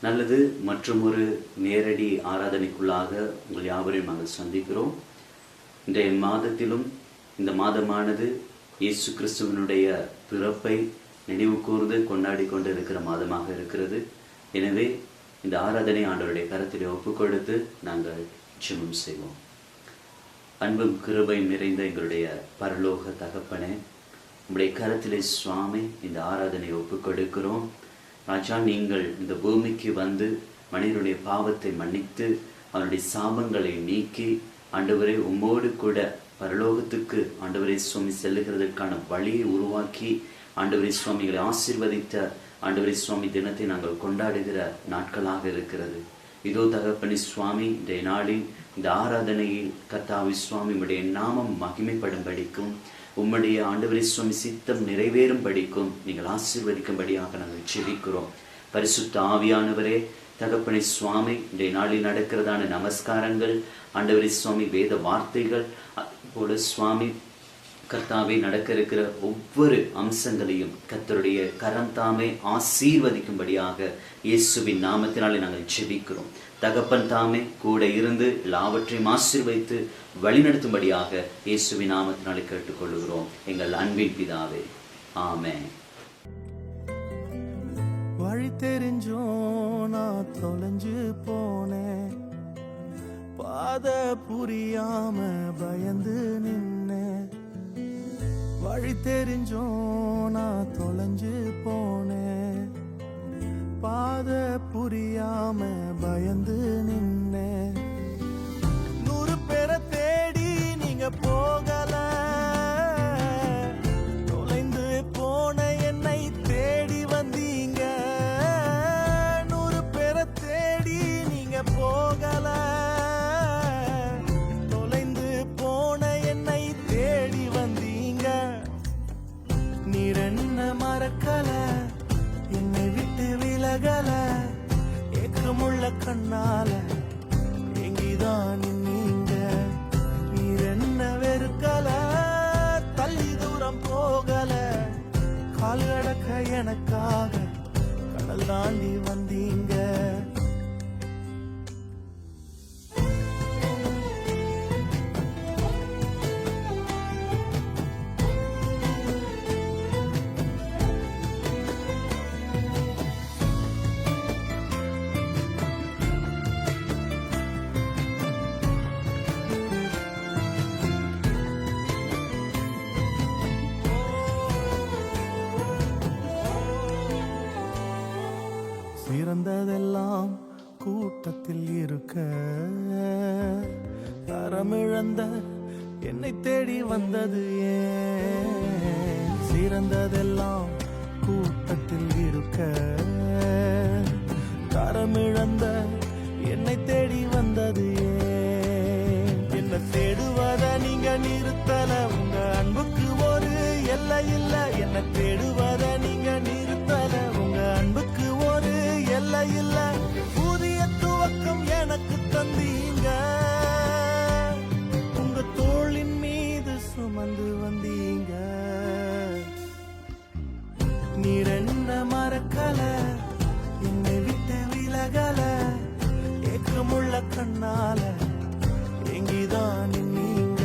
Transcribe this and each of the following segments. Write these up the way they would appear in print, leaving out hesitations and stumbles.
நல்லது. மற்றும் ஒரு நேரடி ஆராதனைக்குள்ளாக உங்கள் யாவரையும் நாங்கள் சந்திக்கிறோம். இன்றைய மாதத்திலும் இந்த மாதமானது இயேசு கிறிஸ்துவனுடைய பிறப்பை நினைவு கூர்ந்து கொண்டாடி கொண்டு இருக்கிற மாதமாக இருக்கிறது. எனவே இந்த ஆராதனை ஆண்டவருடைய கரத்திலே ஒப்புக் கொடுத்து நாங்கள் ஜெபம் செய்வோம். அன்பும் கிருபையும் நிறைந்த எங்களுடைய பரலோக தகப்பனே, உங்களுடைய கரத்திலே சுவாமி இந்த ஆராதனை ஒப்புக் கொடுக்கிறோம். ராஜா, நீங்கள் இந்த பூமிக்கு வந்து மனிதனுடைய பாவத்தை மன்னித்து அவனுடைய சாபங்களை நீக்கி ஆண்டவரை உம்மோடு கூட பரலோகத்துக்கு ஆண்டவரை சுவாமி செல்லுகிறதற்கான வழியை உருவாக்கி ஆண்டவரை சுவாமிகளை ஆசீர்வதித்த ஆண்டவரை சுவாமி தினத்தை நாங்கள் கொண்டாடுகிற நாட்களாக இருக்கிறது. இதோ தகப்பனி சுவாமி, இன்றைய நாளில் இந்த ஆராதனையில் கர்த்தாவி சுவாமி உம்முடைய நாமம் மகிமைப்படும்படிக்கும் உம்முடைய ஆண்டவரை சுவாமி சித்தம் நிறைவேறும் படிக்கும் நீங்கள் ஆசீர்வதிக்கும்படியாக நாங்கள் ஜெபிக்கிறோம். பரிசுத்த ஆவியானவரே, தகப்பனை சுவாமி, இன்றைய நாளில் நடக்கிறதான நமஸ்காரங்கள் ஆண்டவரை சுவாமி வேத வார்த்தைகள் போல சுவாமி கர்த்தாவே நடக்க இருக்கிற ஒவ்வொரு அம்சங்களையும் கர்த்தருடைய கரம் தாமே ஆசீர்வதிக்கும்படியாக இயேசுவின் நாமத்தினாலே நாங்கள் ஜெபிக்கிறோம். தகப்பன் தாமே கூட இருந்து எல்லாவற்றையும் ஆசீர்வதித்து வழிநடத்தும்படியாக இயேசுவின் நாமத்தினாலே கேட்டுக்கொள்கிறோம் எங்கள் அன்பின் பிதாவே, ஆமென். வழி தெரிஞ்சோ நான் தொலைஞ்சு போனேன், பாத புரியாம பயந்து நின்னேன். வழி தெரிஞ்சோ நான் தொலைஞ்சு போனேன், பாத புரியாம பயந்து நின்னேன். 100 பேரை தேடி நீங்க போகல, தொலைந்து போன என்னை தேடி வந்தீங்க. 100 பேரை தேடி நீங்க போகல, தொலைந்து போன என்னை தேடி வந்தீங்க. நீர் என்ன மறக்கல, என்னை விட்டு விலகல, ஏக்கமுள்ள கண்ணால எங்கிதான் நீங்க. நீர் என்ன வெறுக்கல, தள்ளி தூரம் போகல, கால் கடக்க எனக்காக கடல் தாண்டி வந்தீங்க. சிறந்ததெல்லாம் கூட்டத்தில் இருக்க, தரமிழந்த என்னை தேடி வந்தது ஏன்? சிறந்ததெல்லாம் கூட்டத்தில் இருக்க, தரமிழந்த என்னை தேடி வந்தது ஏன்? என்ன தேடுவத நீங்க நிறுத்தல, உங்க அன்புக்கு ஒரு எல்லை இல்ல. என்ன தேடுவத நீங்க நிறுத்தல, உங்க அன்புக்கு ஒரு எல்லை இல்ல. புதிய துவக்கம் எனக்கு தந்தீங்க, உங்க தோளின் மீது சுமந்து வந்தீங்க. நீர் என்ன மறக்கல, என்னை விட்டு விலகல, ஏக்கமுள்ள கண்ணால எங்கிதான் நீங்க.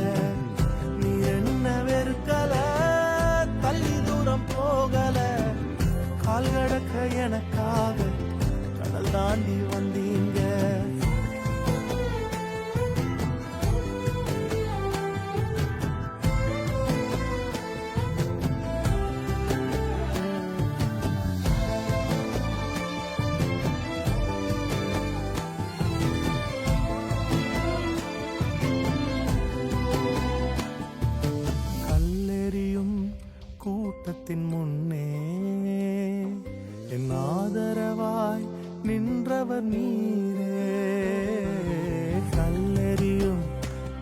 நீர் என்ன வெறுக்கல, தள்ளி தூரம் போகல, கால் கடக்க எனக்காக கடல் தாண்டி வந்தீங்க. கல்லெறியும் கூட்டத்தின் முன்னே என் ஆதரவாய் நின்றவர் நீரே. கல்லெறியும்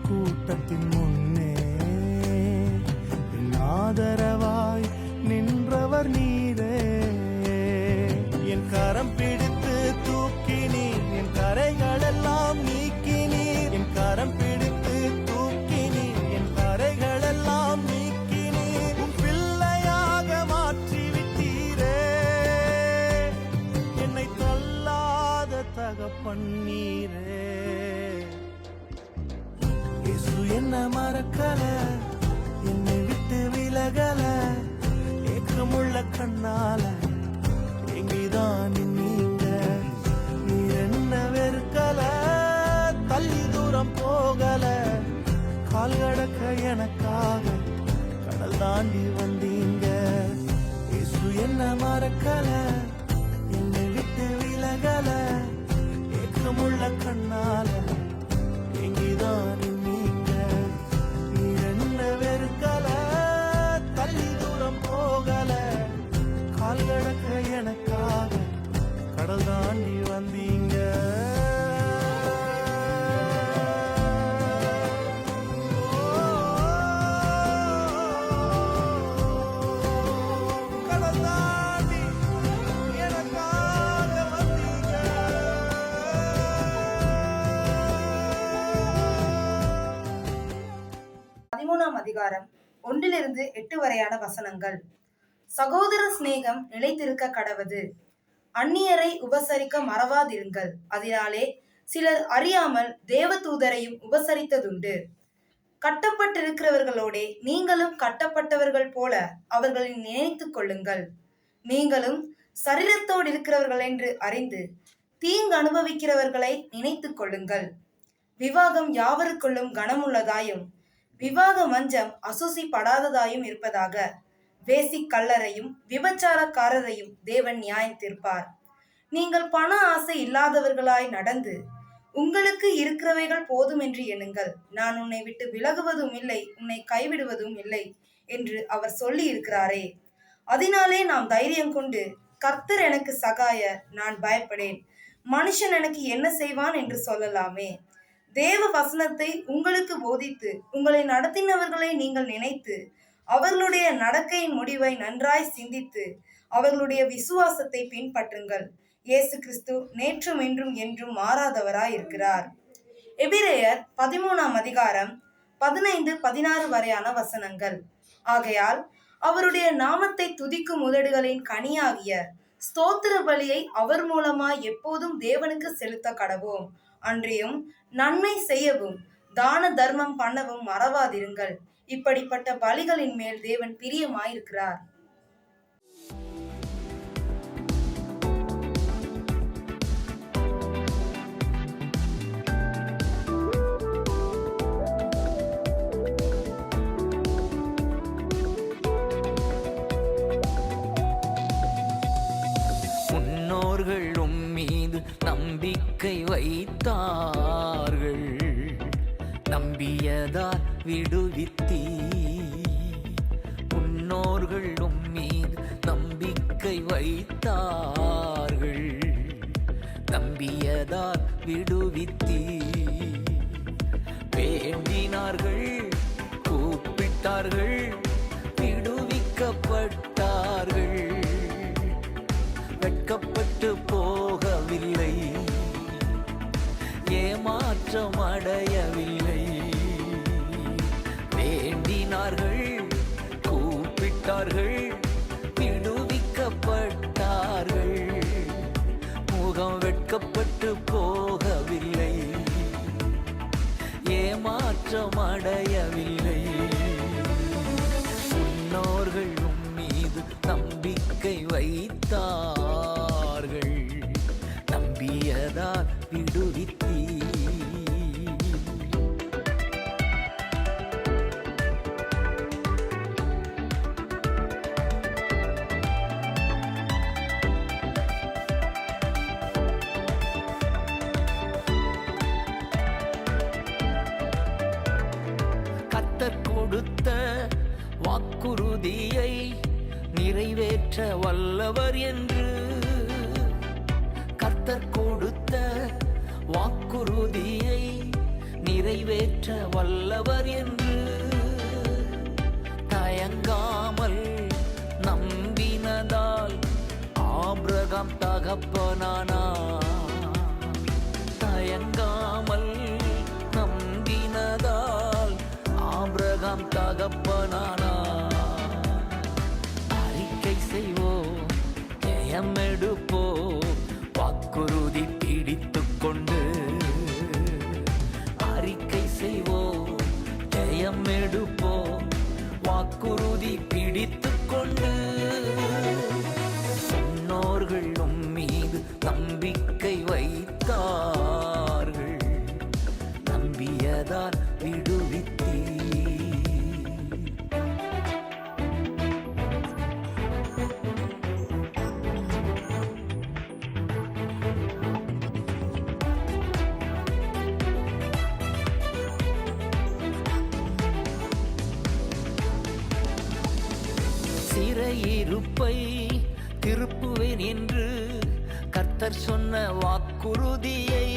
கூட்டத்தின் முன்னே என் ஆதரவாய் நின்றவர் நீரே. என் கரம் பிடித்து தூக்கினீர், என் கரைகளெல்லாம் நீக்கினீர். என் கரம் பிடித்து தூக்கினீர், என் கரைகளெல்லாம் நீக்கினீர். உன் பிள்ளையாக மாற்றி விட்டீரே, என்னை தள்ளாத இயேசு என்ன மறக்கல, என்னை விட்டு விலகல, ஏக்கமுள்ள கண்ணால எங்கேதான் நீங்க. நீர் என்ன வெறுக்கல, தள்ளி தூரம் போகல, கால் கடக்க எனக்காக கடல் தாண்டி வந்தீங்க. இயேசு என்ன மறக்கல, என்னை விட்டு விலகல, ஏக்கமுள்ள கண்ணால எங்கேதான் நீங்க. நீர் என்ன வெறுக்கல, தள்ளி தூரம் போகல, கால் கடக்க எனக்காக கடல் தாண்டி வந்தீங்க. கடல் தாண்டி எனக்காக வந்தீங்க. 13ஆம் அதிகாரம் 1-8 வரையான வசனங்கள். சகோதர சிநேகம் நிலைத்திருக்க கடவது. அந்நியரை உபசரிக்க மறவாதிருங்கள். அதனாலே சிலர் அறியாமல் தேவதூதரையும் உபசரித்ததுண்டு. கட்டப்பட்டிருக்கிறவர்களோடே நீங்களும் கட்டப்பட்டவர்கள் போல அவர்களை நினைத்துக் கொள்ளுங்கள். நீங்களும் சரீரத்தோடு இருக்கிறவர்கள் என்று அறிந்து தீங்கு அனுபவிக்கிறவர்களை நினைத்துக் கொள்ளுங்கள். விவாகம் யாவருக்குள்ளும் கனமுள்ளதாயும் விவாக மஞ்சம் அசூசிப்படாததாயும் இருப்பதாக. வேசி கள்ளரையும் விபச்சாரக்காரரையும் தேவன் நியாயம் தீர்ப்பார். நீங்கள் பண ஆசை இல்லாதவர்களாய் நடந்து உங்களுக்கு இருக்கிறவைகள் போதும் என்று எண்ணுங்கள். நான் உன்னை விட்டு விலகுவதும் இல்லை, உன்னை கைவிடுவதும் இல்லை என்று அவர் சொல்லி இருக்கிறாரே. அதனாலே நாம் தைரியம் கொண்டு, கர்த்தர் எனக்கு சகாய, நான் பயப்படேன், மனுஷன் எனக்கு என்ன செய்வான் என்று சொல்லலாமே. தேவ வசனத்தை உங்களுக்கு போதித்து உங்களை நடத்தினவர்களை நீங்கள் நினைத்து அவர்களுடைய நடக்கையின் முடிவை நன்றாய் சிந்தித்து அவர்களுடைய விசுவாசத்தை பின்பற்றுங்கள். இயேசு கிறிஸ்து நேற்றும் இன்றும் என்றும் மாறாதவராய் இருக்கிறார். எபிரேயர் 13ஆம் அதிகாரம் 15-16 வரையான வசனங்கள். ஆகையால் அவருடைய நாமத்தை துதிக்கும் உதடுகளின் கனியாகிய ஸ்தோத்திர பலியை அவர் மூலமாய் எப்போதும் தேவனுக்கு செலுத்த கடவோம். அன்றியும் நன்மை செய்யவும் தான தர்மம் பண்ணவும் மறவாதிருங்கள். இப்படிப்பட்ட பலிகளின் மேல் தேவன் பிரியமாயிருக்கிறார். முன்னோர்கள் உம்மீது நம்பிக்கை வைத்தார்கள், நம்பியதால் விடுவித்தீ. முன்னோர்கள் உம்மீது நம்பிக்கை வைத்தார்கள், நம்பியதால் விடுவித்தீ. வேண்டினார்கள், கூப்பிட்டார்கள், விடுவிக்கப்பட்டார்கள். வெட்கப்பட்டு போகவில்லை, ஏமாற்றம் அடையவில்லை. வேண்டினார்கள், கூப்பிட்டார்கள், விடுவிக்கப்பட்டார்கள். முகம் வெட்கப்பட்டு போகவில்லை, ஏமாற்றம் அடையவில்லை. முன்னோர்கள் உம்மீது நம்பிக்கை வைத்தார்கள், நம்பியதால் விடுவித்தீ. கர்த்தர் கொடுத்த வாக்குறுதியை நிறைவேற்ற வல்லவர் என்று, கர்த்தர் கொடுத்த வாக்குறுதியை நிறைவேற்ற வல்லவர் என்று தயங்காமல் நம்பினதால் ஆபிரகாம் தகப்பனானார். தயங்காமல் நம்பினதால் ஆபிரகாம் தகப்பனானார். அறிக்கை செய்வோம், ஜெயம் எடுப்போம், வாக்குறுதி பிடித்துக் கொண்டு. அறிக்கை செய்வோம், ஜெயமெடுப்போம் வாக்குறுதி பிடித்துக் கொண்டு. முன்னோர்கள் மீது நம்பிக்கை வைத்தார்கள், நம்பியதால் விடுவித்தீர். சிறையிருப்பை திருப்புவேன் என்று கர்த்தர் சொன்ன வாக்குறுதியை,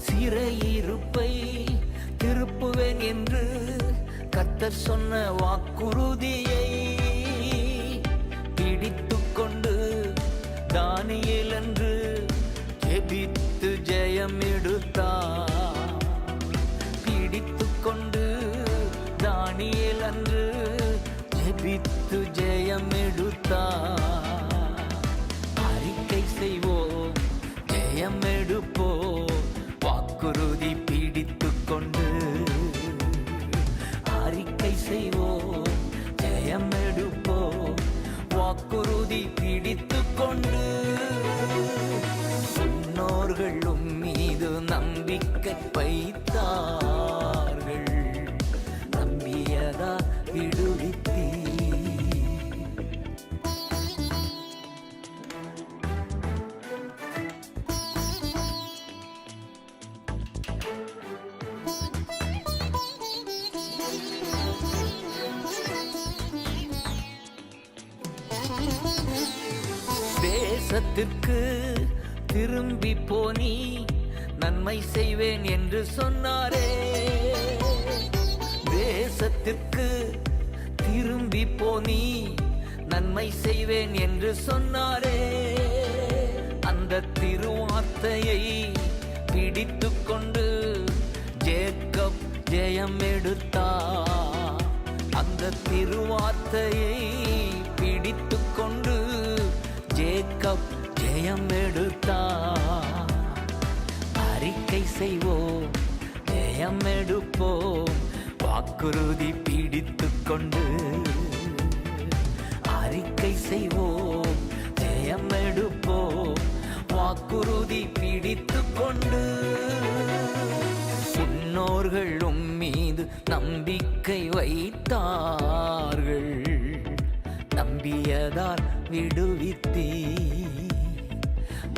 சிறையிருப்பை திருப்புவேன் என்று கர்த்தர் சொன்ன வாக்குறுதியை பிடித்துக் கொண்டு தானியேல் என்று ஜெபித்து ஜெயம் எடுத்தார். பிடித்துக் கொண்டு தானியேல் என்று ஜெபித்து ஜெயம் எடுத்தார். அறிக்கை செய்வோம், ஜெயம் எடுப்போம், வாக்குறுதி பிடித்துக் கொண்டு. அறிக்கை செய்வோம், ஜெயம் எடுப்போம், வாக்குறுதி பிடித்துக் கொண்டு. முன்னோர்கள் மீது நம்பிக்கை வைத்தார்கள், நம்பியதா விடுவித்தீர். தேசத்திற்கு திரும்பி போனி நன்மை செய்வேன் என்று சொன்னாரே. தேசத்திற்கு திரும்பி போனி நன்மை செய்வேன் என்று சொன்னாரே. அந்த திருவார்த்தையை பிடித்துக் கொண்டு ஜேக்கப் ஜெயம் எடுத்தார். அந்த திருவார்த்தையை பிடித்துக் கொண்டு ஜேக்கப் ஜெயம் எடுத்தார். அறிக்கை செய்வோம், ஜெயம் எடுப்போம், வாக்குறுதி பிடித்துக் கொண்டு. அறிக்கை செய்வோம், ஜெயம் எடுப்போம், வாக்குறுதி பிடித்துக் கொண்டு. முன்னோர்கள் மீது நம்பிக்கை வைத்தார்கள், நம்பியதால் விடுவித்தீர்.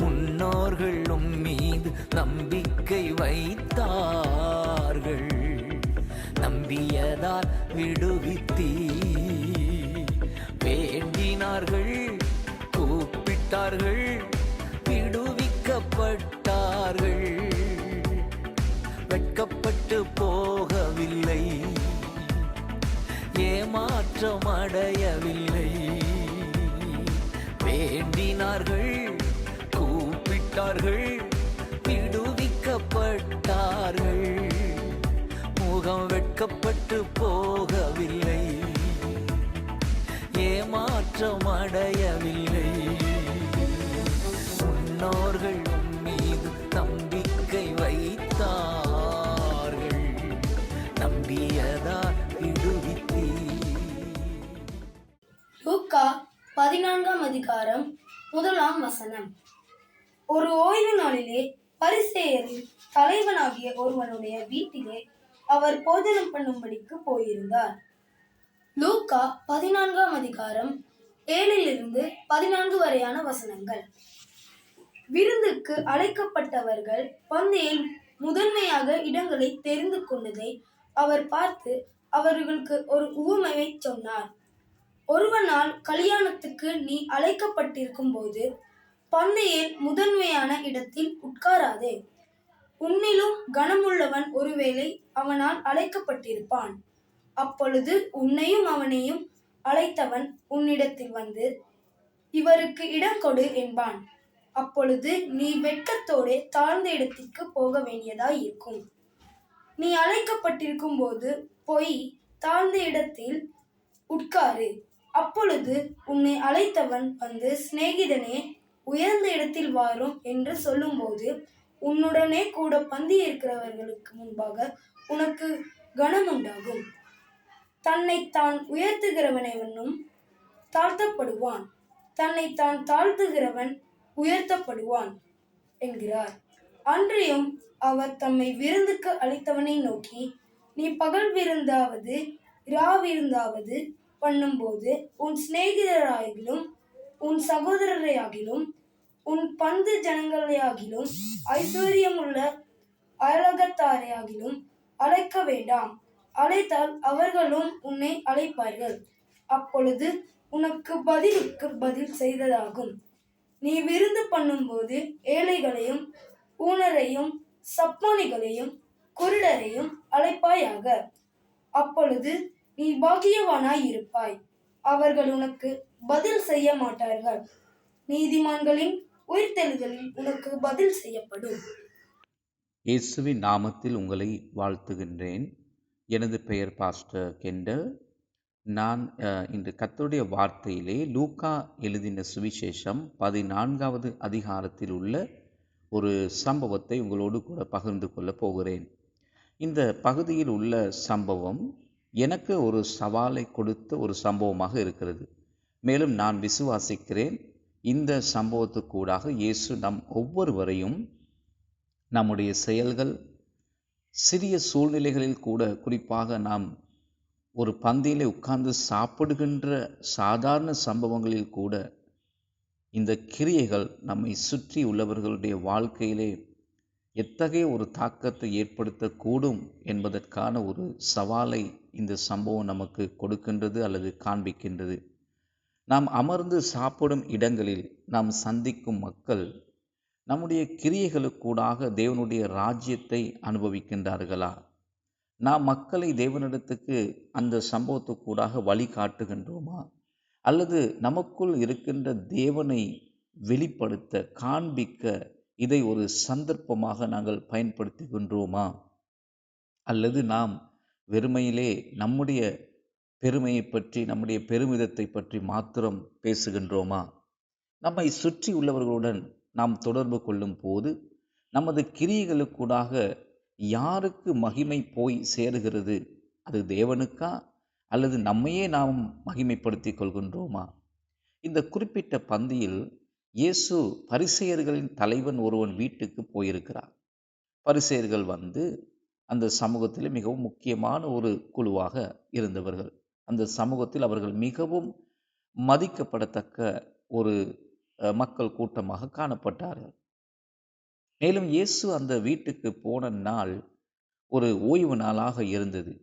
முன்னோர்கள் மீது நம்பிக்கை வைத்தார்கள், நம்பியதால் விடுவித்தீர். வேண்டினார்கள், கூப்பிட்டார்கள், விடுவிக்கப்பட்டார்கள். வெட்கப்பட்டு போகவில்லை, ஏமாற்றம் அடையவில்லை. வேண்டினார்கள், கூப்பிட்டார்கள், விடுவிக்கப்பட்டார்கள். முகம் வெட்கப்பட்டு போகவில்லை, ஏமாற்றம் அடையவில்லை. முன்னோர்கள் மீது நம்பிக்கை வைத்தார்கள், நம்பியதா விடுவித்தீர். லூக்கா 14ஆம் அதிகாரம் 1ஆம் வசனம். ஒரு ஓய்வு நாளிலே பரிசேயரின் தலைவனாகிய ஒருவனுடைய வீட்டிலே அவர் போஜனம் பண்ணும்படிக்கு போயிருந்தார். லூக்கா 14ஆம் அதிகாரம் 7 14 வரையான வசனங்கள். விருந்துக்கு அழைக்கப்பட்டவர்கள் பந்தியில் முதன்மையாக இடங்களை தெரிந்து கொண்டதை அவர் பார்த்து அவர்களுக்கு ஒரு உவமையை சொன்னார். ஒருவனால் கல்யாணத்துக்கு நீ அழைக்கப்பட்டிருக்கும் போது பந்தியில் முதன்மையான இடத்தில் உட்காராதே. உன்னிலும் கனமுள்ளவன் ஒருவேளை அவனால் அழைக்கப்பட்டிருப்பான். அப்பொழுது உன்னையும் அவனையும் அழைத்தவன் உன்னிடத்தில் வந்து, இவருக்கு இடம் கொடு என்பான். அப்பொழுது நீ வெட்கத்தோடே தாழ்ந்த இடத்திற்கு போக வேண்டியதாய் இருக்கும். நீ அழைக்கப்பட்டிருக்கும் போது போய் தாழ்ந்த இடத்தில் உட்காரு. அப்பொழுது உன்னை அழைத்தவன் வந்து, சிநேகிதனே, உயர்ந்த இடத்தில் வாரும் என்று சொல்லும்போது உன்னுடனே கூட பந்தி இருக்கிறவர்களுக்கு முன்பாக உனக்கு கனம் உண்டாகும். தன்னைத்தான் உயர்த்துகிறவனவனும் தாழ்த்தப்படுவான், தன்னைத்தான் தாழ்த்துகிறவன் உயர்த்தப்படுவான் என்கிறார். அன்றியும் அவர் தம்மை விருந்துக்கு அளித்தவனை நோக்கி, நீ பகல் விருந்தாவது விருந்தாவது பண்ணும்போது உன் சிநேகிதராகிலும் உன் சகோதரரையாகிலும் உன் பந்து ஜனங்களையாகிலும் ஐஸ்வர்யமுள்ள அயலகத்தாரையாகிலும் அழைக்க வேண்டாம். அழைத்தால் அவர்களும் உன்னை அழைப்பார்கள். அப்பொழுது உனக்கு பதிலுக்கு பதில் செய்ததாகும். நீ விருந்து பண்ணும்போது ஏழைகளையும் ஊனரையும் சப்பானிகளையும் குருடரையும் அழைப்பாயாக. அப்பொழுது நீ பாக்கியவானாய் இருப்பாய். அவர்கள் உனக்கு பதில் செய்ய மாட்டார்கள். நீதிமான்களின் உயிர்த்தெழுதலில் உனக்கு பதில் செய்யப்படும். இயேசுவின் நாமத்தில் உங்களை வாழ்த்துகின்றேன். எனது பெயர் பாஸ்டர் கெண்டல். நான் இன்று கர்த்தருடைய வார்த்தையிலே லூக்கா எழுதின சுவிசேஷம் 14வது அதிகாரத்தில் உள்ள ஒரு சம்பவத்தை உங்களோடு கூட பகிர்ந்து கொள்ளப் போகிறேன். இந்த பகுதியில் உள்ள சம்பவம் எனக்கு ஒரு சவாலை கொடுத்த ஒரு சம்பவமாக இருக்கிறது. மேலும் நான் விசுவாசிக்கிறேன், இந்த சம்பவத்துக்கூடாக இயேசு நம் ஒவ்வொருவரையும் நம்முடைய செயல்கள், சிறிய சூழ்நிலைகளில் கூட, குறிப்பாக நாம் ஒரு பந்தியிலே உட்கார்ந்து சாப்பிடுகின்ற சாதாரண சம்பவங்களில் கூட இந்த கிரியைகள் நம்மை சுற்றி உள்ளவர்களுடைய வாழ்க்கையிலே எத்தகைய ஒரு தாக்கத்தை ஏற்படுத்தக்கூடும் என்பதற்கான ஒரு சவாலை இந்த சம்பவம் நமக்கு கொடுக்கின்றது அல்லது காண்பிக்கின்றது. நாம் அமர்ந்து சாப்பிடும் இடங்களில் நாம் சந்திக்கும் மக்கள் நம்முடைய கிரியைகளுக்கூடாக தேவனுடைய ராஜ்யத்தை அனுபவிக்கின்றார்களா? நாம் மக்களை தேவனிடத்துக்கு அந்த சம்பவத்துக்கூடாக வழி காட்டுகின்றோமா? அல்லது நமக்குள் இருக்கின்ற தேவனை வெளிப்படுத்த, காண்பிக்க இதை ஒரு சந்தர்ப்பமாக நாங்கள் பயன்படுத்துகின்றோமா? அல்லது நாம் வெறுமையிலே நம்முடைய பெருமையை பற்றி, நம்முடைய பெருமிதத்தை பற்றி மாத்திரம் பேசுகின்றோமா? நம்மை சுற்றி உள்ளவர்களுடன் நாம் தொடர்பு கொள்ளும் போது நமது கிரியைகளுக்கூடாக யாருக்கு மகிமை போய் சேருகிறது? அது தேவனுக்கா அல்லது நம்மையே நாம் மகிமைப்படுத்திக் கொள்கின்றோமா? இந்த குறிப்பிட்ட பந்தியில் இயேசு பரிசேயர்களின் தலைவன் ஒருவன் வீட்டுக்கு போயிருக்கிறார். பரிசேயர்கள் அந்த சமூகத்தில் மிகவும் முக்கியமான ஒரு குழுவாக இருந்தவர்கள். அந்த சமூகத்தில் அவர்கள் மிகவும் மதிக்கப்படத்தக்க ஒரு மக்கள் கூட்டமாக காணப்பட்டார்கள். மேலும் இயேசு அந்த வீட்டுக்கு போன நாள் ஒரு ஓய்வு நாளாக இருந்தது.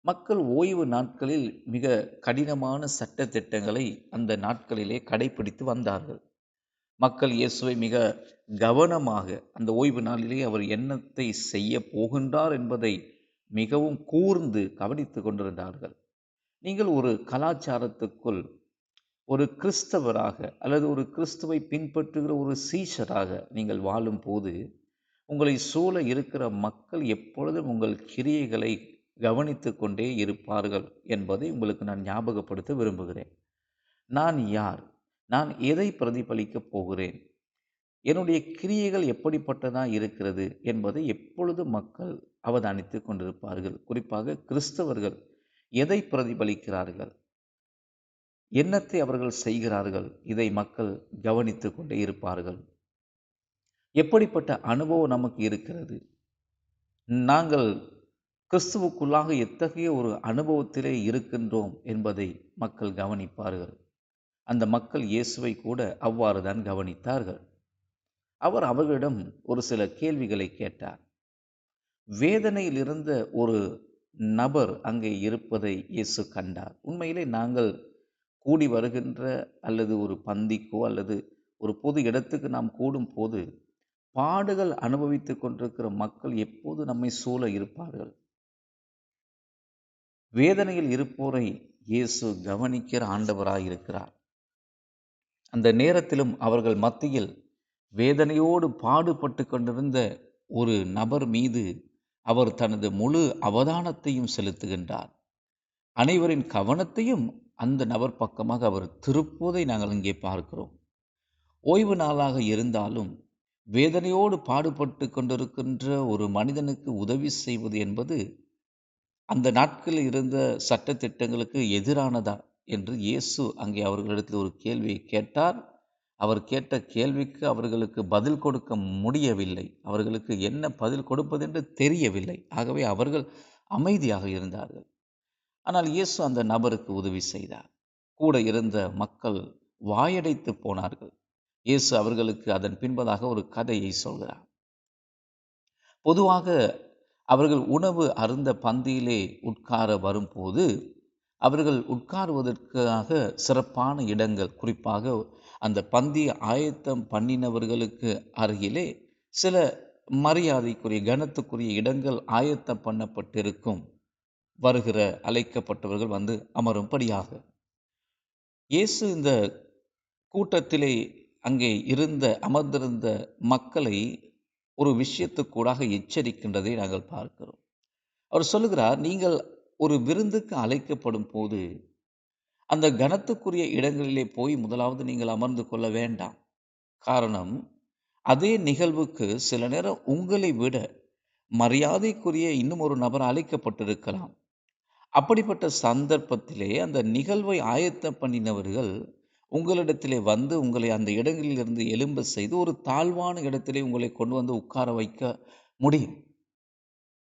மக்கள் ஓய்வு நாட்களில் மிக கடினமான சட்ட திட்டங்களை அந்த நாட்களிலே கடைபிடித்து வந்தார்கள். மக்கள் இயேசுவை மிக கவனமாக அந்த ஓய்வு நாளிலே அவர் என்னத்தை செய்ய போகின்றார் என்பதை மிகவும் கூர்ந்து கவனித்து கொண்டிருந்தார்கள். நீங்கள் ஒரு கலாச்சாரத்துக்குள் ஒரு கிறிஸ்தவராக அல்லது ஒரு கிறிஸ்துவை பின்பற்றுகிற ஒரு சீஷராக நீங்கள் வாழும்போது உங்களை சூழ இருக்கிற மக்கள் எப்பொழுதும் உங்கள் கிரியைகளை கவனித்து கொண்டே இருப்பார்கள் என்பதை உங்களுக்கு நான் ஞாபகப்படுத்த விரும்புகிறேன். நான் யார்? நான் எதை பிரதிபலிக்கப் போகிறேன்? என்னுடைய கிரியைகள் எப்படிப்பட்டதாக இருக்கிறது என்பதை எப்பொழுதும் மக்கள் அவதானித்து கொண்டிருப்பார்கள். குறிப்பாக கிறிஸ்தவர்கள் எதை பிரதிபலிக்கிறார்கள், என்னத்தை அவர்கள் செய்கிறார்கள், இதை மக்கள் கவனித்து கொண்டே இருப்பார்கள். எப்படிப்பட்ட அனுபவம் நமக்கு இருக்கிறது? நாங்கள் கிறிஸ்துவுக்குள்ளாக எத்தகைய ஒரு அனுபவத்திலே இருக்கின்றோம் என்பதை மக்கள் கவனிப்பார்கள். அந்த மக்கள் இயேசுவை கூட அவ்வாறு தான் கவனித்தார்கள். அவர் அவர்களிடம் ஒரு சில கேள்விகளை கேட்டார். வேதனையில் இருந்த ஒரு நபர் அங்கே இருப்பதை இயேசு கண்டார். உண்மையிலே நாங்கள் கூடி வருகின்ற அல்லது ஒரு பந்திக்கோ அல்லது ஒரு பொது இடத்துக்கு நாம் கூடும் போது பாடுகள் அனுபவித்து கொண்டிருக்கிற மக்கள் எப்போது நம்மை சூழ இருப்பார்கள். வேதனையில் இருப்போரை இயேசு கவனிக்கிற ஆண்டவராய் இருக்கிறார். அந்த நேரத்திலும் அவர்கள் மத்தியில் வேதனையோடு பாடுபட்டு கொண்டிருந்த ஒரு நபர் மீது அவர் தனது முழு அவதானத்தையும் செலுத்துகின்றார். அனைவரின் கவனத்தையும் அந்த நபர் பக்கமாக அவர் திருப்புவதை நாங்கள் இங்கே பார்க்கிறோம். ஓய்வு நாளாக இருந்தாலும் வேதனையோடு பாடுபட்டு கொண்டிருக்கின்ற ஒரு மனிதனுக்கு உதவி செய்வது என்பது அந்த நாட்களில் இருந்த சட்டதிட்டங்களுக்கு எதிரானதா என்று இயேசு அங்கே அவர்களிடத்தில் ஒரு கேள்வியை கேட்டார். அவர் கேட்ட கேள்விக்கு அவர்களுக்கு பதில் கொடுக்க முடியவில்லை. அவர்களுக்கு என்ன பதில் கொடுப்பதென்று தெரியவில்லை. ஆகவே அவர்கள் அமைதியாக இருந்தார்கள். ஆனால் இயேசு அந்த நபருக்கு உதவி செய்தார். கூட இருந்த மக்கள் வாயடைத்து போனார்கள். இயேசு அவர்களுக்கு அதன் பின்பதாக ஒரு கதையை சொல்கிறார். பொதுவாக அவர்கள் உணவு அருந்த பந்தியிலே உட்கார வரும்போது அவர்கள் உட்காருவதற்காக சிறப்பான இடங்கள், குறிப்பாக அந்த பந்தியை ஆயத்தம் பண்ணினவர்களுக்கு அருகிலே சில மரியாதைக்குரிய கனத்துக்குரிய இடங்கள் ஆயத்தம் பண்ணப்பட்டிருக்கும். வருகிற அழைக்கப்பட்டவர்கள் வந்து அமரும்படியாக. இயேசு இந்த கூட்டத்திலே அங்கே அமர்ந்திருந்த மக்களை ஒரு விஷயத்துக்கூடாக எச்சரிக்கின்றதை நாங்கள் பார்க்கிறோம். அவர் சொல்லுகிறார், நீங்கள் ஒரு விருந்துக்கு அழைக்கப்படும் போது அந்த கனத்துக்குரிய இடங்களிலே போய் முதலாவது நீங்கள் அமர்ந்து கொள்ள வேண்டாம். காரணம், அதே நிகழ்வுக்கு சில நேரம் உங்களை விட மரியாதைக்குரிய இன்னும் ஒரு நபர் அழைக்கப்பட்டிருக்கலாம். அப்படிப்பட்ட சந்தர்ப்பத்திலே அந்த நிகழ்வை ஆயத்தம் பண்ணினவர்கள் உங்களிடத்திலே வந்து உங்களை அந்த இடங்களிலிருந்து எழும்ப செய்து ஒரு தாழ்வான இடத்திலே உங்களை கொண்டு வந்து உட்கார வைக்க முடியும்.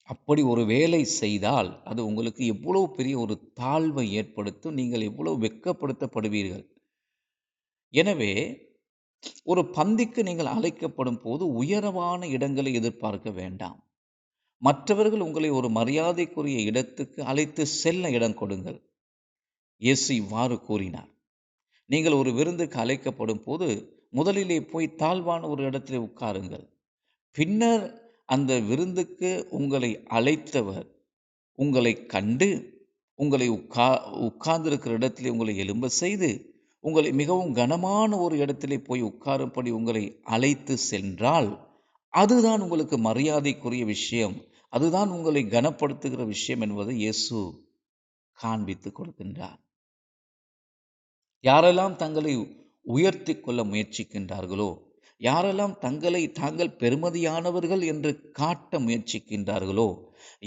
அப்படி ஒரு வேலை செய்தால் அது உங்களுக்கு எவ்வளவு பெரிய ஒரு தாழ்வை ஏற்படுத்தும். நீங்கள் எவ்வளவு வெட்கப்படுத்தப்படுவீர்கள். எனவே ஒரு பந்திக்கு நீங்கள் அழைக்கப்படும் போது உயரமான இடங்களை எதிர்பார்க்க வேண்டாம். மற்றவர்கள் உங்களை ஒரு மரியாதைக்குரிய இடத்துக்கு அழைத்து செல்ல இடம் கொடுங்கள். இயேசு இவ்வாறு கூறினார். நீங்கள் ஒரு விருந்துக்கு அழைக்கப்படும் போது முதலிலே போய் தாழ்வான ஒரு இடத்திலே உட்காருங்கள். பின்னர் அந்த விருந்துக்கு உங்களை அழைத்தவர் உங்களை கண்டு உங்களை உட்கார்ந்திருக்கிற இடத்திலே உங்களை எழும்ப செய்து உங்களை மிகவும் கனமான ஒரு இடத்திலே போய் உட்காரும்படி உங்களை அழைத்து சென்றால் அதுதான் உங்களுக்கு மரியாதைக்குரிய விஷயம், அதுதான் உங்களை கனப்படுத்துகிற விஷயம் என்பதை இயேசு காண்பித்து கொடுக்கின்றார். யாரெல்லாம் தங்களை உயர்த்தி கொள்ள முயற்சிக்கின்றார்களோ, யாரெல்லாம் தாங்கள் பெருமதியானவர்கள் என்று காட்ட முயற்சிக்கின்றார்களோ,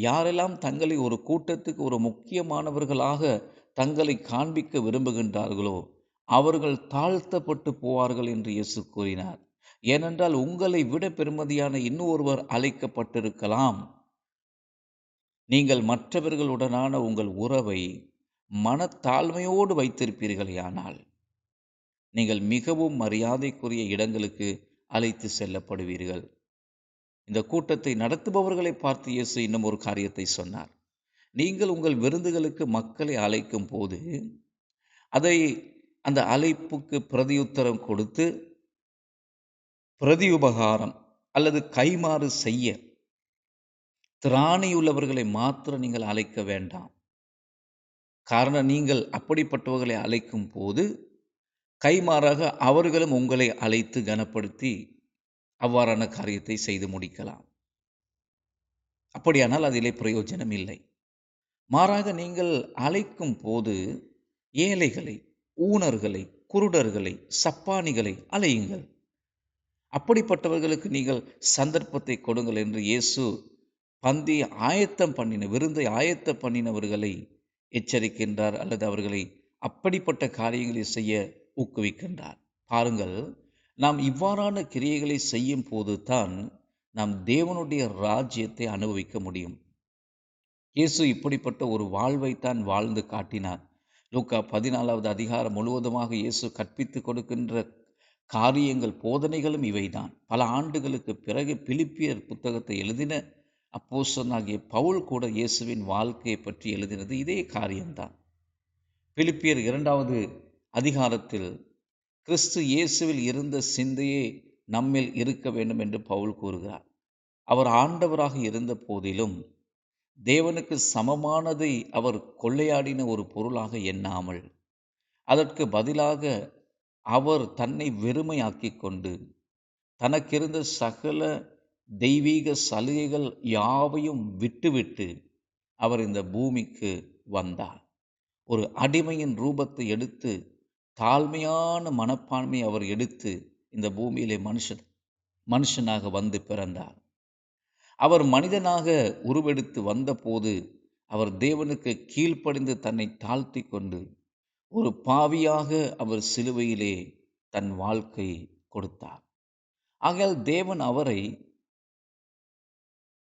யாரெல்லாம் தங்களை ஒரு கூட்டத்துக்கு ஒரு முக்கியமானவர்களாக தங்களை காண்பிக்க விரும்புகின்றார்களோ அவர்கள் தாழ்த்தப்பட்டு போவார்கள் என்று இயேசு கூறினார். ஏனென்றால் உங்களை விட பெருமதியான இன்னொருவர் அழைக்கப்பட்டிருக்கலாம். நீங்கள் மற்றவர்களுடனான உங்கள் உறவை மனத்தாழ்மையோடு வைத்திருப்பீர்களேயானால் நீங்கள் மிகவும் மரியாதைக்குரிய இடங்களுக்கு அழைத்து செல்லப்படுவீர்கள். இந்த கூட்டத்தை நடத்துபவர்களை பார்த்து இயேசு இன்னும் ஒரு காரியத்தை சொன்னார். நீங்கள் உங்கள் விருந்துகளுக்கு மக்களை அழைக்கும் போது அந்த அழைப்புக்கு பிரதியுத்தரம் கொடுத்து பிரதியுபகாரம் அல்லது கைமாறு செய்ய திராணியுள்ளவர்களை மாத்திரம் நீங்கள் அழைக்க வேண்டாம். காரணம், நீங்கள் அப்படிப்பட்டவர்களை அழைக்கும் போது கைமாறாக அவர்களும் உங்களை அழைத்து கனப்படுத்தி அவ்வாறான காரியத்தை செய்து முடிக்கலாம். அப்படியானால் அதிலே பிரயோஜனம் இல்லை. மாறாக நீங்கள் அழைக்கும் போது ஏழைகளை, ஊனர்களை, குருடர்களை, சப்பானிகளை அழையுங்கள். அப்படிப்பட்டவர்களுக்கு நீங்கள் சந்தர்ப்பத்தை கொடுங்கள் என்று இயேசு விருந்தை ஆயத்தம் பண்ணினவர்களை எச்சரிக்கின்றார், அல்லது அவர்களை அப்படிப்பட்ட காரியங்களை செய்ய ஊக்குவிக்கின்றார். பாருங்கள், நாம் இவ்வாறான கிரியைகளை செய்யும் போது தான் நாம் தேவனுடைய ராஜ்யத்தை அனுபவிக்க முடியும். இயேசு இப்படிப்பட்ட ஒரு வாழ்வைத்தான் வாழ்ந்து காட்டினார். லூக்கா 14வது அதிகாரம் முழுவதுமாக இயேசு கற்பித்து கொடுக்கின்ற காரியங்கள், போதனைகளும் இவைதான். பல ஆண்டுகளுக்கு பிறகு பிலிப்பியர் புத்தகத்தை எழுதின அப்போஸ்தலனாகிய பவுல் கூட இயேசுவின் வாழ்க்கையை பற்றி எழுதினது இதே காரியம்தான். பிலிப்பியர் 2வது அதிகாரத்தில் கிறிஸ்து இயேசுவில் இருந்த சிந்தையே நம்மில் இருக்க வேண்டும் என்று பவுல் கூறுகிறார். அவர் ஆண்டவராக இருந்த போதிலும் தேவனுக்கு சமமானதை அவர் கொள்ளையாடின ஒரு பொருளாக எண்ணாமல் அதற்கு பதிலாக அவர் தன்னை வெறுமையாக்கி கொண்டு தனக்கிருந்த சகல தெய்வீக சலுகைகள் யாவையும் விட்டுவிட்டு அவர் இந்த பூமிக்கு வந்தார். ஒரு அடிமையின் ரூபத்தை எடுத்து தாழ்மையான மனப்பான்மை அவர் எடுத்து இந்த பூமியிலே மனுஷனாக வந்து பிறந்தார். அவர் மனிதனாக உருவெடுத்து வந்தபோது அவர் தேவனுக்கு கீழ்ப்படிந்து தன்னை தாழ்த்தி கொண்டு ஒரு பாவியாக அவர் சிலுவையிலே தன் வாழ்க்கை கொடுத்தார். ஆகையால் தேவன் அவரை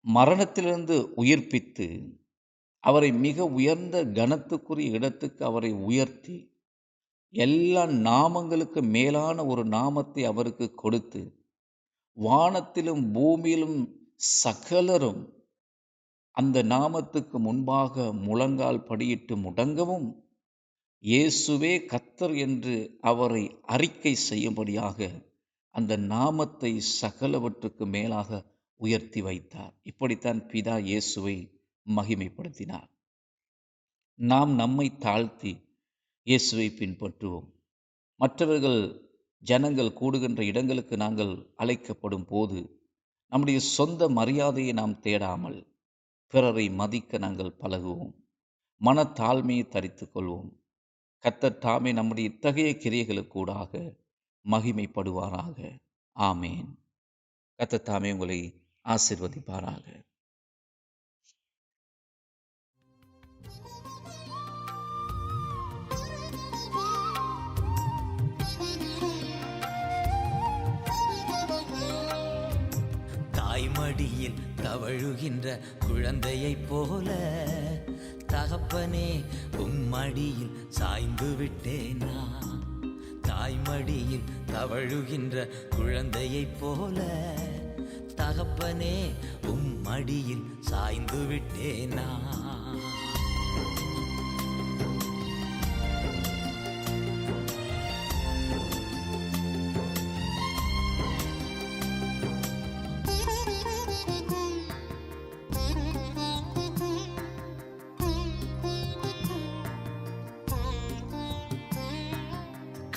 மரணத்திலிருந்து உயிர்ப்பித்து அவரை மிக உயர்ந்த கனத்துக்குரிய இடத்துக்கு அவரை உயர்த்தி எல்லா நாமங்களுக்கு மேலான ஒரு நாமத்தை அவருக்கு கொடுத்து வானத்திலும் பூமியிலும் சகலரும் அந்த நாமத்துக்கு முன்பாக முழங்கால் படியிட்டு முடங்கவும் இயேசுவே கர்த்தர் என்று அவரை அறிக்கை செய்யும்படியாக அந்த நாமத்தை சகலவற்றுக்கு மேலாக உயர்த்தி வைத்தார். இப்படித்தான் பிதா இயேசுவை மகிமைப்படுத்தினார். நாம் நம்மை தாழ்த்தி இயேசுவை பின்பற்றுவோம். மற்றவர்கள் ஜனங்கள் கூடுகின்ற இடங்களுக்கு நாங்கள் அழைக்கப்படும் போது நம்முடைய சொந்த மரியாதையை நாம் தேடாமல் பிறரை மதிக்க நாங்கள் பழகுவோம். மனத்தாழ்மையை தரித்து கொள்வோம். கர்த்தர் தாமே நம்முடைய இத்தகைய கிரியைகளுக்கூடாக மகிமைப்படுவாராக. ஆமேன். கர்த்தர் தாமே உங்களை ஆசீர்வதிப்பாராக. தாய்மடியில் தவழுகின்ற குழந்தையைப் போல தகப்பனே உம்மடியில் சாய்ந்து விட்டேனா. தாய்மடியில் தவழுகின்ற குழந்தையைப் போல தகப்பனே உம்மடியில் சாய்ந்து விட்டேனா.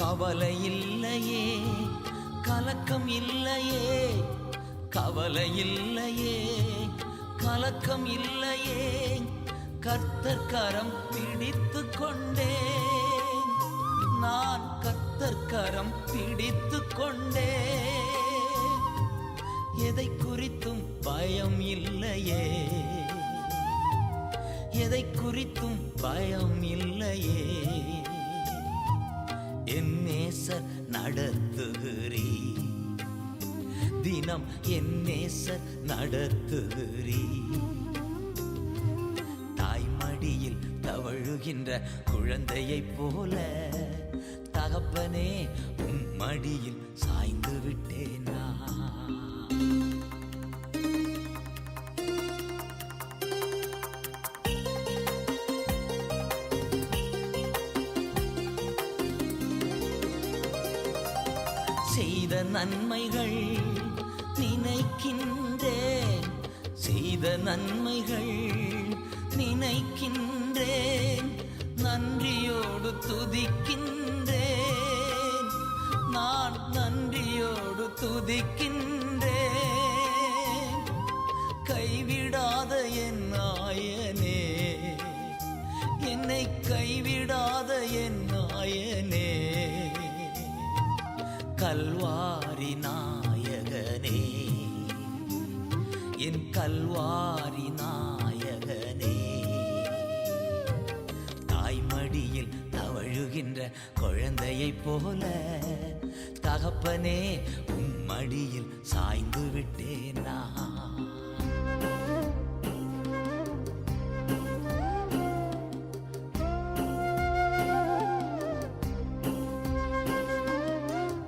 கவலை இல்லையே, கலக்கம் இல்லையே, கவலை இல்லையே, கலக்கம் இல்லையே, கர்த்தர் கரம் பிடித்து கொண்டேன், நான் கர்த்தர் கரம் பிடித்து கொண்டேன். எதை குறித்தும் பயம் இல்லையே, எதை குறித்தும் பயம் இல்லையே, என் நேசர் நடத்துகிறீ, தினம் என் நேசர் நடத்துகிறீ. தாய்மடியில் தவழுகின்ற குழந்தையைப் போல தகப்பனே உம் மடியில் சாய்ந்து விட்டேனா. செய்த நன்மைகள் நினைக்கின்றேன், செய்த நன்மைகள் நினைக்கின்றேன், நன்றியோடு துதிக்கின்றேன், நான் நன்றியோடு துதிக்கின்றேன். கைவிடாத என் நாயனே, என்னை கைவிடாத என் நாயனே, கல்வாரி நாயகனே, என் கல்வாரி நாயகனே. தாய்மடியில் தவழுகின்ற குழந்தையைப் போல தகப்பனே உம் மடியில் சாய்ந்து விட்டேனா.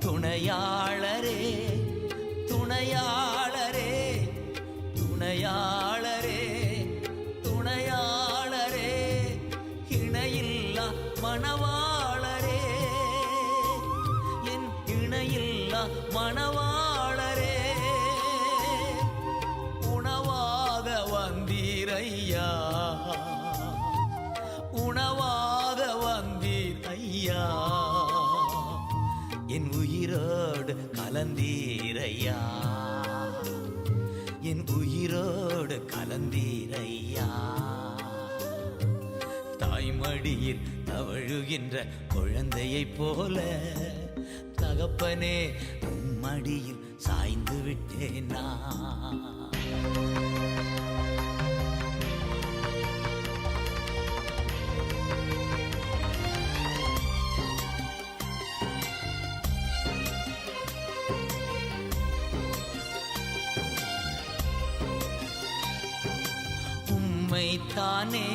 துணையாளரே, துணையாளரே, துணையாளரே, துணையாளரே, இணையில்லா மணவாளரே, என் இணையில்லா மணவாளரே, உணவாக வந்தீரையா, உணவாக வந்தீர் ஐயா, என் உயிரோடு கலந்தீரையா, என் உயிரோடு கலந்தீரையா. தாய்மடியில் தவழுகின்ற குழந்தையைப் போல தகப்பனே உம் மடியில் சாய்ந்து விட்டேன் நான். உம்மைத்தானே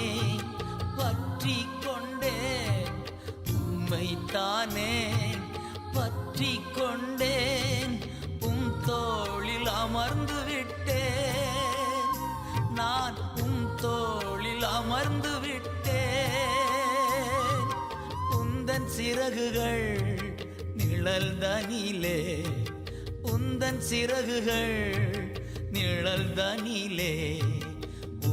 பற்றி கொண்டேன், உம்மைத்தானே பற்றி கொண்டேன், உம் தோளில் அமர்ந்து விட்டேன், நான் உம் தோளில் அமர்ந்து விட்டேன். உந்தன் சிறகுகள் நிழல்தனிலே, உந்தன் சிறகுகள் நிழல்தனிலே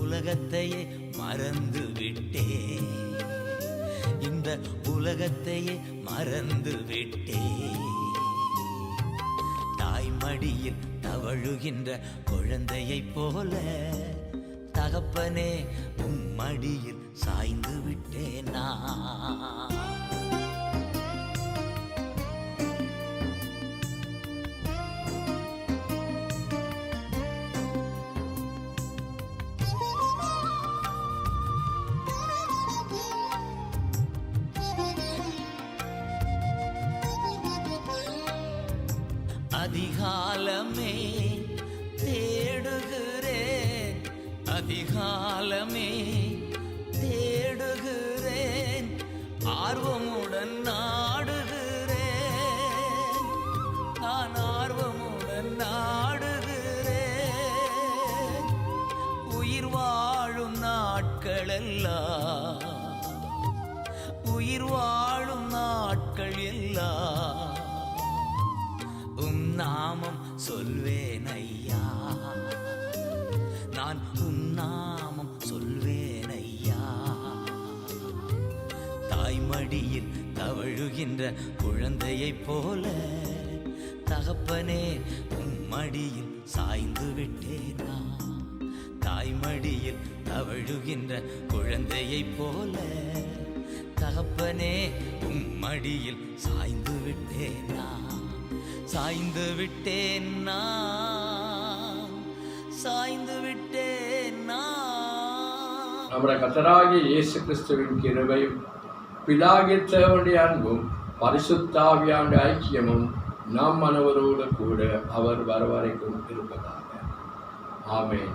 உலகத்தையே மறந்து விட்டேன், இந்த உலகத்தையே மறந்து விட்டேன். தாய்மடியில் தவழுகின்ற குழந்தையைப் போல தகப்பனே உம் மடியில் சாய்ந்து விட்டேன் நான். அதிகாலமே தேடுகிறேன், அதிகாலமே தேடுகிறேன், ஆர்வமுடன் நாடுகிறேன், நான் ஆர்வமுடன் நாடுகிறேன். உயிர் வாழும் நாட்களெல்லாம், உயிர் வாழும் நாட்கள் எல்லாம் உம் நாமம் சொல்வேன் ஐயா, நான் உம் நாமம் சொல்வேன் ஐயா. தாய்மடியில் தவழுகின்ற குழந்தையைப் போல தகப்பனே உம் மடியில் சாய்ந்து விட்டேன் நான். தாய்மடியில் தவழுகின்ற குழந்தையைப் போல தகப்பனே உம் மடியில் சாய்ந்து விட்டேன் நான், சாய்ந்து விட்டேன் நான், சாய்ந்து விட்டேன் நான். நம்முடைய கர்த்தராகிய இயேசு கிறிஸ்துவின் கிருபையும் பிதாகிய தேவனுடைய அன்பும் பரிசுத்தாவியானுடைய ஐக்கியமும் நம் அனைவரோடு கூட அவர் வரவரைக்கும் இருப்பதாக. ஆமென்.